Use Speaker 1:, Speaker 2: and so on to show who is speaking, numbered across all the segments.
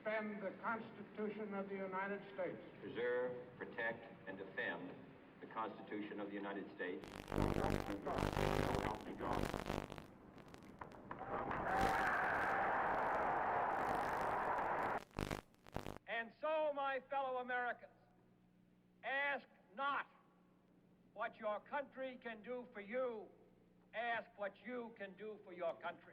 Speaker 1: defend the Constitution of the United States.
Speaker 2: Preserve, protect, and defend the Constitution of the United States.
Speaker 1: So help me God. So help me God.
Speaker 3: And so, my fellow Americans, ask not what your country can do for you, ask what you can do for your country.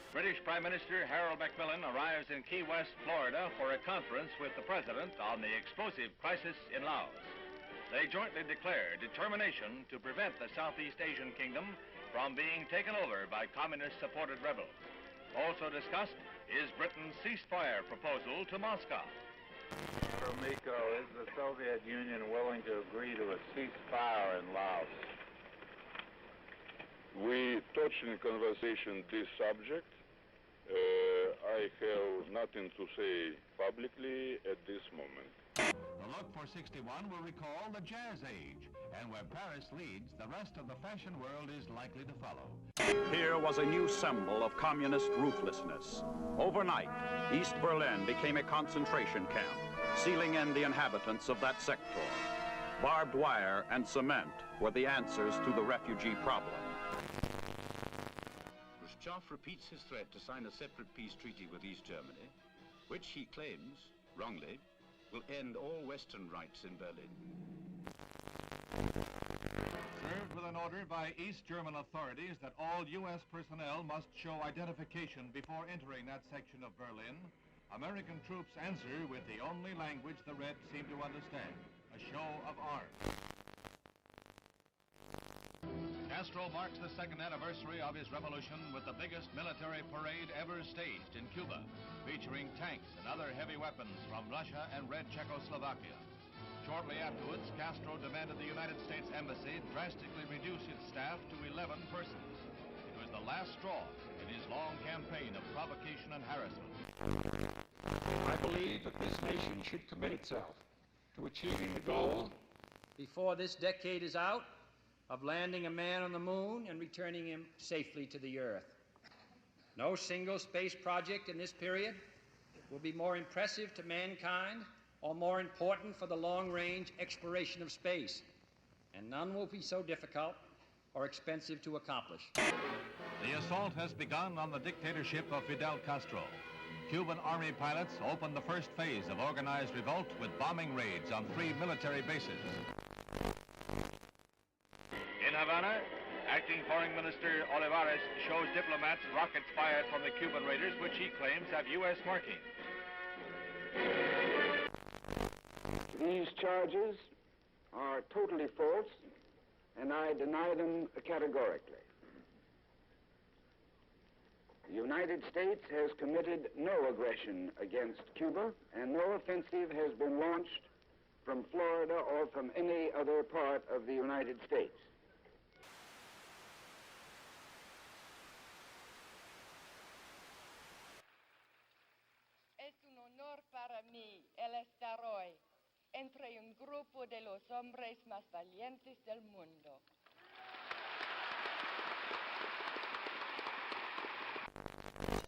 Speaker 4: British Prime Minister Harold Macmillan arrives in Key West, Florida for a conference with the President on the explosive crisis in Laos. They jointly declare determination to prevent the Southeast Asian kingdom from being taken over by communist-supported rebels. Also discussed is Britain's ceasefire proposal to Moscow.
Speaker 5: Gromyko, is the Soviet Union willing to agree to a ceasefire in Laos?
Speaker 6: We touched in conversation this subject. I have nothing to say publicly at this moment.
Speaker 7: The look for 61 will recall the Jazz Age, and where Paris leads, the rest of the fashion world is likely to follow.
Speaker 8: Here was a new symbol of communist ruthlessness. Overnight, East Berlin became a concentration camp, sealing in the inhabitants of that sector. Barbed wire and cement were the answers to the refugee problem.
Speaker 9: Khrushchev repeats his threat to sign a separate peace treaty with East Germany, which he claims, wrongly, will end all Western rights in Berlin.
Speaker 7: Served with an order by East German authorities that all U.S. personnel must show identification before entering that section of Berlin, American troops answer with the only language the Reds seem to understand, a show of arms. Castro marks the second anniversary of his revolution with the biggest military parade ever staged in Cuba, featuring tanks and other heavy weapons from Russia and Red Czechoslovakia. Shortly afterwards, Castro demanded the United States Embassy drastically reduce its staff to 11 persons. It was the last straw in his long campaign of provocation and harassment.
Speaker 1: I believe that this nation should commit itself to achieving the goal
Speaker 3: Before this decade is out, of landing a man on the moon and returning him safely to the Earth. No single space project in this period will be more impressive to mankind or more important for the long-range exploration of space, and none will be so difficult or expensive to accomplish.
Speaker 7: The assault has begun on the dictatorship of Fidel Castro. Cuban Army pilots opened the first phase of organized revolt with bombing raids on 3 military bases.
Speaker 4: In Havana, Acting Foreign Minister Olivares shows diplomats rockets fired from the Cuban raiders, which he claims have U.S. marking.
Speaker 1: These charges are totally false, and I deny them categorically. The United States has committed no aggression against Cuba, and no offensive has been launched from Florida or from any other part of the United States.
Speaker 10: Es un honor para mí el estar hoy entre un grupo de los hombres más valientes del mundo.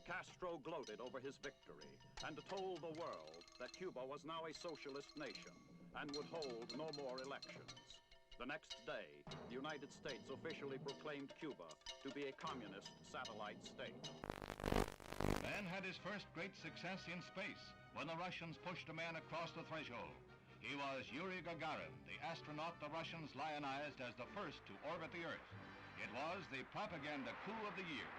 Speaker 8: Castro gloated over his victory and told the world that Cuba was now a socialist nation and would hold no more elections. The next day, the United States officially proclaimed Cuba to be a communist satellite state.
Speaker 7: Man had his first great success in space when the Russians pushed a man across the threshold. He was Yuri Gagarin, the astronaut the Russians lionized as the first to orbit the Earth. It was the propaganda coup of the year.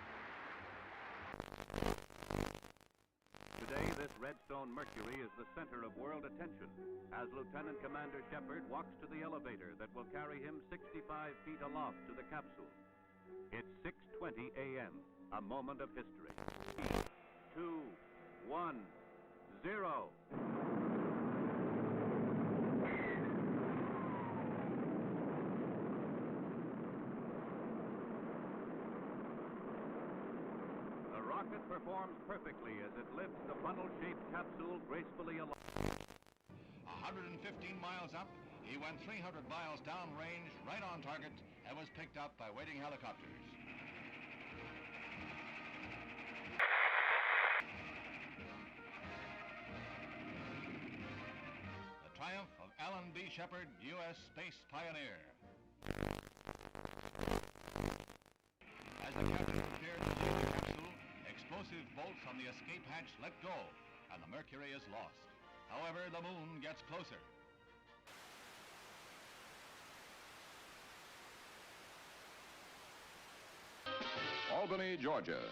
Speaker 11: Today, this Redstone Mercury is the center of world attention as Lieutenant Commander Shepard walks to the elevator that will carry him 65 feet aloft to the capsule. It's 6:20 a.m., a moment of history. 3, 2, 1, 0. The rocket performs perfectly as it lifts the funnel-shaped capsule gracefully along.
Speaker 7: 115 miles up, he went 300 miles downrange, right on target, and was picked up by waiting helicopters. triumph of Alan D. Shepard, U.S. space pioneer. As the captain prepared to leave the capsule, explosive bolts on the escape hatch let go, and the Mercury is lost. However, the moon gets closer.
Speaker 12: Albany, Georgia.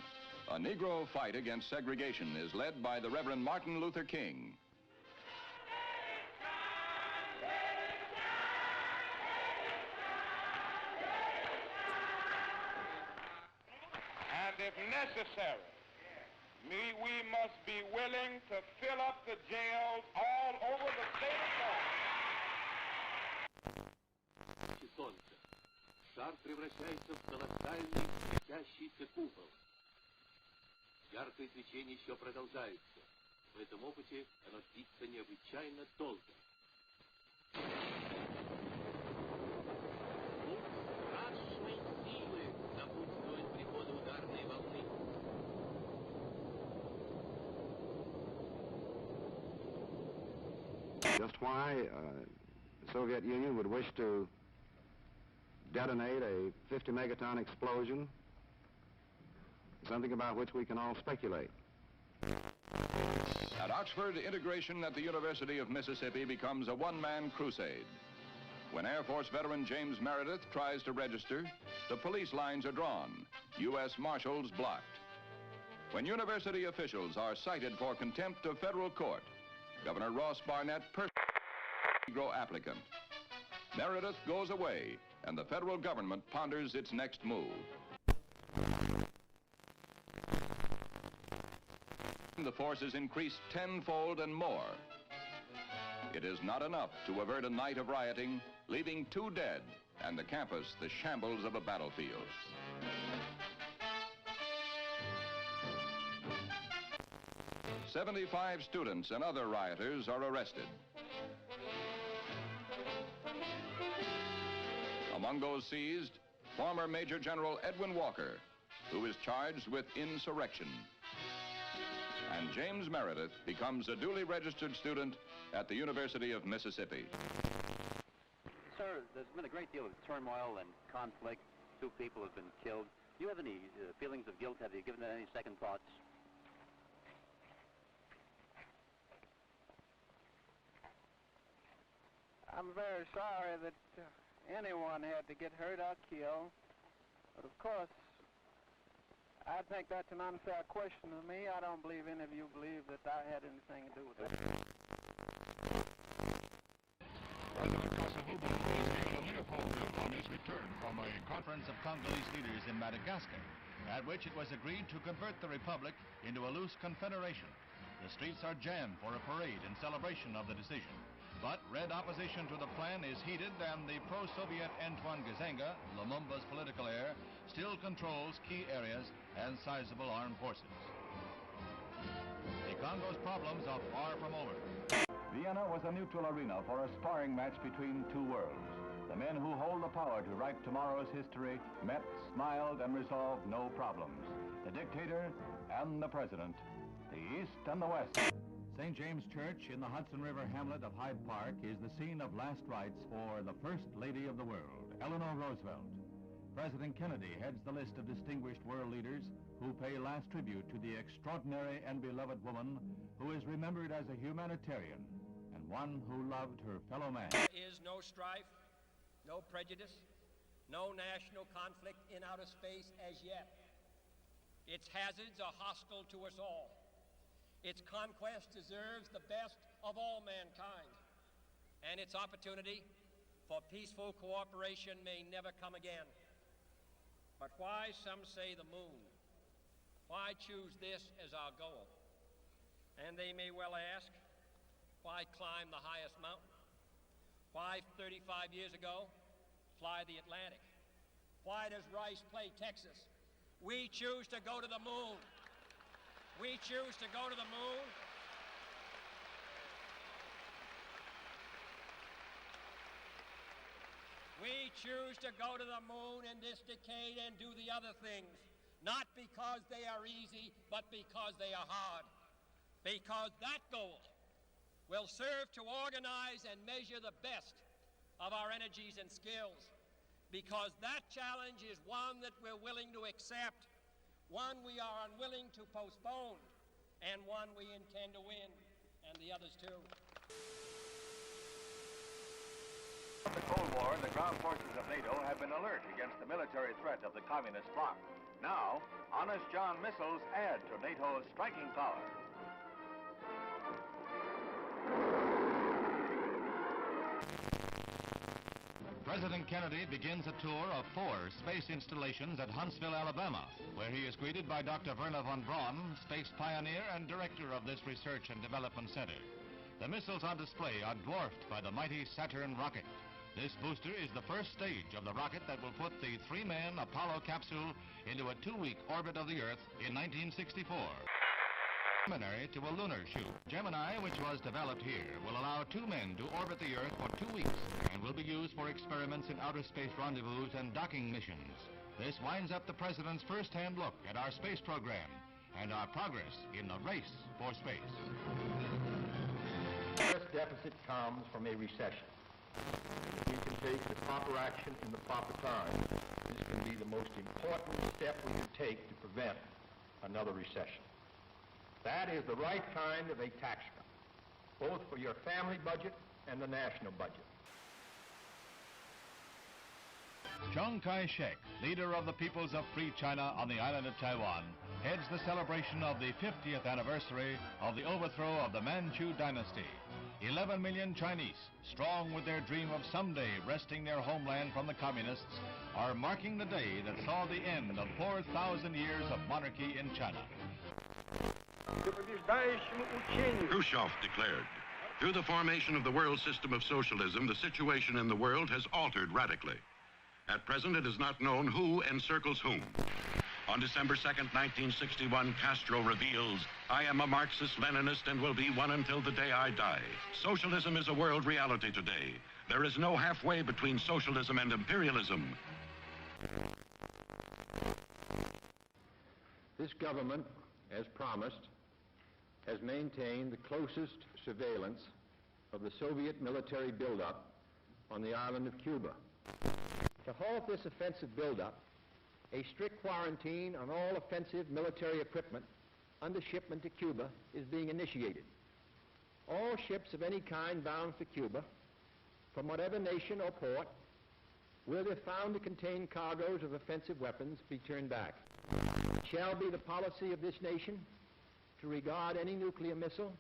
Speaker 12: A Negro fight against segregation is led by the Reverend Martin Luther King.
Speaker 5: And if necessary, we must be willing to fill up the jails all over the state of Georgia.
Speaker 13: Солнце. Шар превращается в колоссальный светящийся купол. Яркое свечение еще продолжается. В этом опыте оно длится необычайно долго. Путь страшной силы напутствует приходу ударной волны.
Speaker 14: Just why the Soviet Union would wish to detonate a 50 megaton explosion, something about which we can all speculate.
Speaker 12: At Oxford, integration at the University of Mississippi becomes a one-man crusade. When Air Force veteran James Meredith tries to register, the police lines are drawn, U.S. Marshals blocked. When university officials are cited for contempt of federal court, Governor Ross Barnett personally Negro applicant. Meredith goes away, and the federal government ponders its next move. The force is increased tenfold and more. It is not enough to avert a night of rioting, leaving 2 dead and the campus the shambles of a battlefield. "75 students and other rioters are arrested. Among those seized, former Major General Edwin Walker, who is charged with insurrection. And James Meredith becomes a duly registered student at the University of Mississippi.
Speaker 15: Sir, there's been a great deal of turmoil and conflict. 2 people have been killed. Do you have any feelings of guilt? Have you given it any second thoughts?
Speaker 16: I'm very sorry that anyone had to get hurt or killed. But of course, I think that's an unfair question to me. I don't believe any of you believe that I had anything to do with it.
Speaker 7: President Kasavubu is given a Leopold on his return from a conference of Congolese leaders in Madagascar, at which it was agreed to convert the republic into a loose confederation. The streets are jammed for a parade in celebration of the decision. But red opposition to the plan is heated, and the pro-Soviet Antoine Gizenga, Lumumba's political heir, still controls key areas and sizable armed forces. The Congo's problems are far from over.
Speaker 11: Vienna was a neutral arena for a sparring match between 2 worlds. The men who hold the power to write tomorrow's history met, smiled, and resolved no problems. The dictator and the president, the East and the West.
Speaker 7: St. James Church in the Hudson River hamlet of Hyde Park is the scene of last rites for the First Lady of the World, Eleanor Roosevelt. President Kennedy heads the list of distinguished world leaders who pay last tribute to the extraordinary and beloved woman who is remembered as a humanitarian and one who loved her fellow man.
Speaker 3: There is no strife, no prejudice, no national conflict in outer space as yet. Its hazards are hostile to us all. Its conquest deserves the best of all mankind, and its opportunity for peaceful cooperation may never come again. But why, some say, the moon? Why choose this as our goal? And they may well ask, why climb the highest mountain? Why, 35 years ago, fly the Atlantic? Why does Rice play Texas? We choose to go to the moon. We choose to go to the moon. We choose to go to the moon in this decade and do the other things, not because they are easy, but because they are hard. Because that goal will serve to organize and measure the best of our energies and skills, because that challenge is one that we're willing to accept, one we are unwilling to postpone, and one we intend to win, and the others too.
Speaker 11: From the Cold War, the ground forces of NATO have been alert against the military threat of the communist bloc. Now, Honest John missiles add to NATO's striking power.
Speaker 7: President Kennedy begins a tour of 4 space installations at Huntsville, Alabama, where he is greeted by Dr. Wernher von Braun, space pioneer and director of this research and development center. The missiles on display are dwarfed by the mighty Saturn rocket. This booster is the first stage of the rocket that will put the 3-man Apollo capsule into a 2-week orbit of the Earth in 1964. Preliminary to a lunar shoot. Gemini, which was developed here, will allow 2 men to orbit the Earth for 2 weeks and will be used for experiments in outer space rendezvous and docking missions. This winds up the President's first-hand look at our space program and our progress in the race for space.
Speaker 17: This deficit comes from a recession. If we can take the proper action in the proper time, this can be the most important step we can take to prevent another recession. That is the right kind of a tax cut, both for your family budget and the national budget.
Speaker 7: Chiang Kai-shek, leader of the peoples of Free China on the island of Taiwan, heads the celebration of the 50th anniversary of the overthrow of the Manchu dynasty. 11 million Chinese, strong with their dream of someday wresting their homeland from the communists, are marking the day that saw the end of 4,000 years of monarchy in China.
Speaker 18: Khrushchev declared, through the formation of the world system of socialism, the situation in the world has altered radically. At present, it is not known who encircles whom. On December 2nd, 1961, Castro reveals, I am a Marxist-Leninist and will be one until the day I die. Socialism is a world reality today. There is no halfway between socialism and imperialism.
Speaker 14: This government, as promised, has maintained the closest surveillance of the Soviet military buildup on the island of Cuba. To halt this offensive buildup, a strict quarantine on all offensive military equipment under shipment to Cuba is being initiated. All ships of any kind bound for Cuba, from whatever nation or port, will, if found to contain cargoes of offensive weapons, be turned back. It shall be the policy of this nation to regard any nuclear missile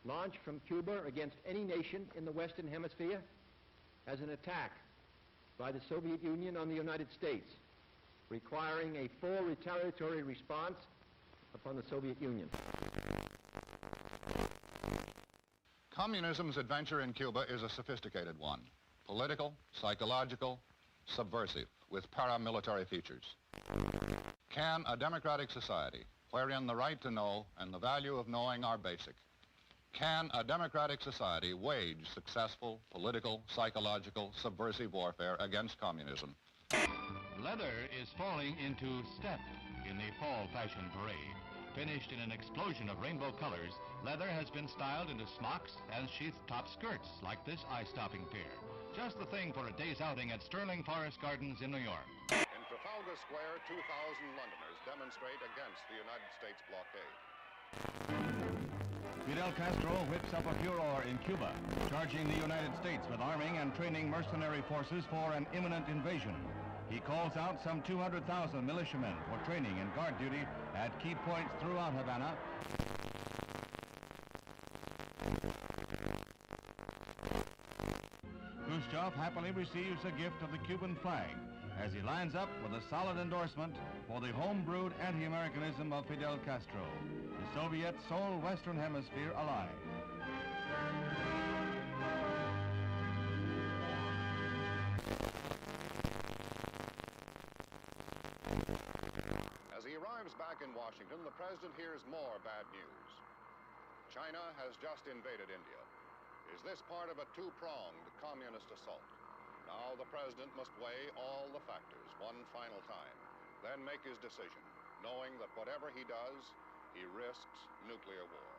Speaker 14: launched from Cuba against any nation in the Western Hemisphere as an attack by the Soviet Union on the United States, requiring a full retaliatory response upon the Soviet Union.
Speaker 19: Communism's adventure in Cuba is a sophisticated one. Political, psychological, subversive, with paramilitary features. Can a democratic society, wherein the right to know and the value of knowing are basic, can a democratic society wage successful political, psychological, subversive warfare against communism?
Speaker 7: Leather is falling into step in the fall fashion parade. Finished in an explosion of rainbow colors, leather has been styled into smocks and sheath-top skirts like this eye-stopping pair. Just the thing for a day's outing at Sterling Forest Gardens in New York.
Speaker 9: In Trafalgar Square, 2,000 Londoners demonstrate against the United States blockade.
Speaker 11: Fidel Castro whips up a furor in Cuba, charging the United States with arming and training mercenary forces for an imminent invasion. He calls out some 200,000 militiamen for training and guard duty at key points throughout Havana. Khrushchev happily receives a gift of the Cuban flag as he lines up with a solid endorsement for the home-brewed anti-Americanism of Fidel Castro, the Soviet sole Western Hemisphere ally.
Speaker 9: As he arrives back in Washington, the president hears more bad news. China has just invaded India. Is this part of a two-pronged communist assault? Now the president must weigh all the factors one final time, then make his decision, knowing that whatever he does, he risks nuclear war.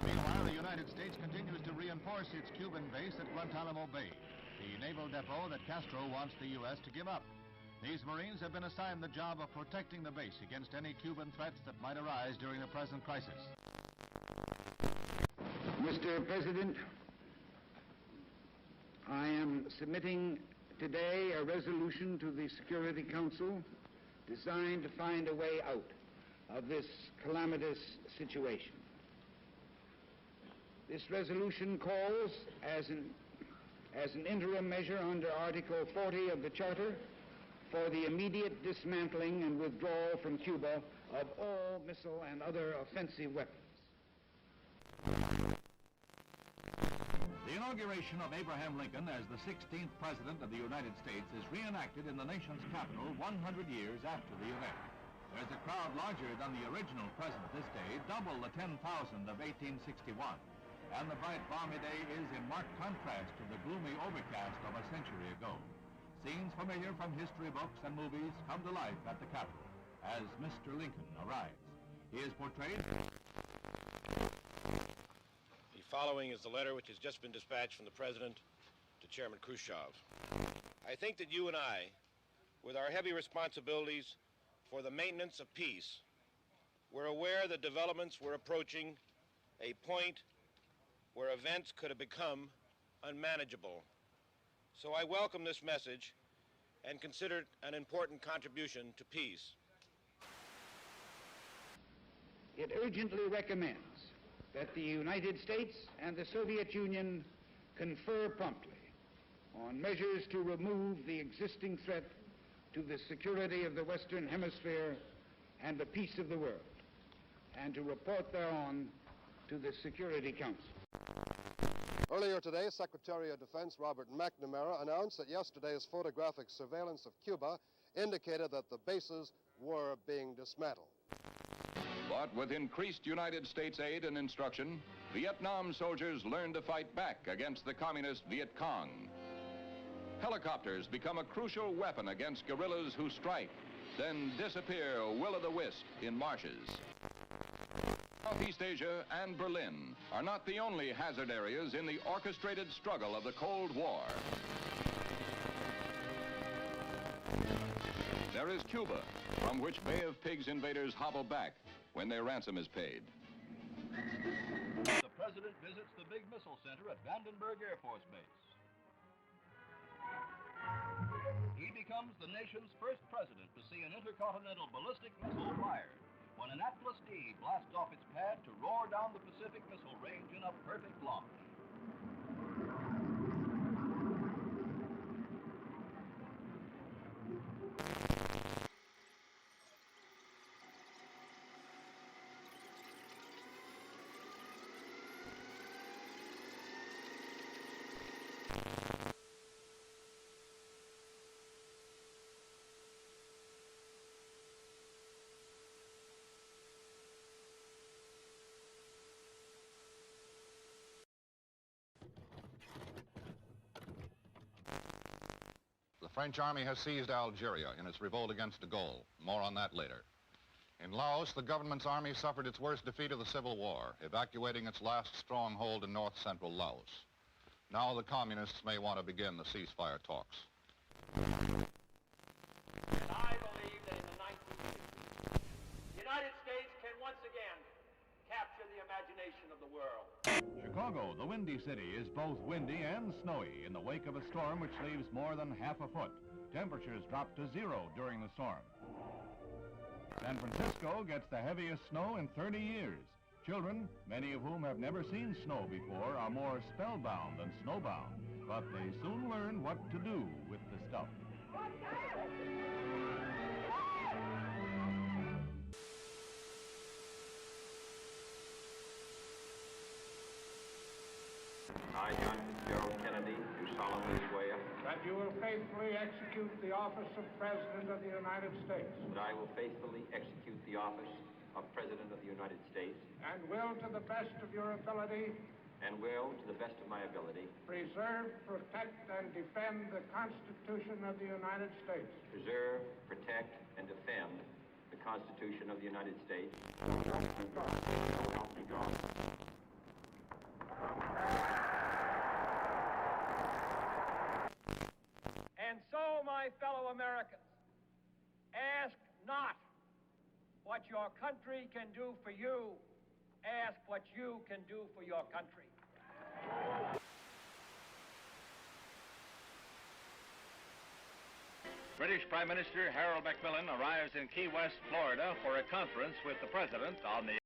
Speaker 7: Meanwhile, the United States continues to reinforce its Cuban base at Guantanamo Bay, the naval depot that Castro wants the U.S. to give up. These Marines have been assigned the job of protecting the base against any Cuban threats that might arise during the present crisis.
Speaker 1: Mr. President, I am submitting today a resolution to the Security Council designed to find a way out of this calamitous situation. This resolution calls, as an interim measure under Article 40 of the Charter, for the immediate dismantling and withdrawal from Cuba of all missile and other offensive weapons.
Speaker 7: The inauguration of Abraham Lincoln as the 16th President of the United States is reenacted in the nation's capital 100 years after the event. There's a crowd larger than the original president this day, double the 10,000 of 1861. And the bright, balmy day is in marked contrast to the gloomy overcast of a century ago. Scenes familiar from history books and movies come to life at the Capitol as Mr. Lincoln arrives. He is portrayed...
Speaker 20: The following is the letter which has just been dispatched from the President to Chairman Khrushchev. I think that you and I, with our heavy responsibilities for the maintenance of peace, were aware that developments were approaching a point where events could have become unmanageable. So I welcome this message and consider it an important contribution to peace.
Speaker 1: It urgently recommends that the United States and the Soviet Union confer promptly on measures to remove the existing threat to the security of the Western Hemisphere and the peace of the world, and to report thereon to the Security Council.
Speaker 21: Earlier today, Secretary of Defense Robert McNamara announced that yesterday's photographic surveillance of Cuba indicated that the bases were being dismantled.
Speaker 12: But with increased United States aid and instruction, Vietnam soldiers learned to fight back against the communist Viet Cong. Helicopters become a crucial weapon against guerrillas who strike, then disappear will-o'-the-wisp in marshes. Southeast Asia and Berlin are not the only hazard areas in the orchestrated struggle of the Cold War. There is Cuba, from which Bay of Pigs invaders hobble back when their ransom is paid.
Speaker 7: The President visits the big missile center at Vandenberg Air Force Base. He becomes the nation's first president to see an intercontinental ballistic missile fired when an Atlas D blasts off its pad to roar down the Pacific Missile Range in a perfect launch.
Speaker 19: The French army has seized Algeria in its revolt against de Gaulle. More on that later. In Laos, the government's army suffered its worst defeat of the Civil War, evacuating its last stronghold in north-central Laos. Now the communists may want to begin the ceasefire talks.
Speaker 22: And I believe that in the 1960s, the United States can once again capture the imagination of the world.
Speaker 7: Chicago, the Windy City, is both windy and snowy in the wake of a storm which leaves more than half a foot. Temperatures drop to 0 during the storm. San Francisco gets the heaviest snow in 30 years. Children, many of whom have never seen snow before, are more spellbound than snowbound, but they soon learn what to do with the stuff.
Speaker 2: I, John Fitzgerald Kennedy, do solemnly swear
Speaker 23: that you will faithfully execute the office of President of the United States.
Speaker 2: that I will faithfully execute the office of President of the United States
Speaker 23: And will, to the best of your ability,
Speaker 2: and will, to the best of my ability,
Speaker 23: preserve, protect, and defend the Constitution of the United States.
Speaker 2: preserve, protect, and defend the Constitution of the United States.
Speaker 23: So help me God.
Speaker 22: my fellow Americans, ask not what your country can do for you, ask what you can do for your country.
Speaker 11: British Prime Minister Harold Macmillan arrives in Key West, Florida for a conference with the President on the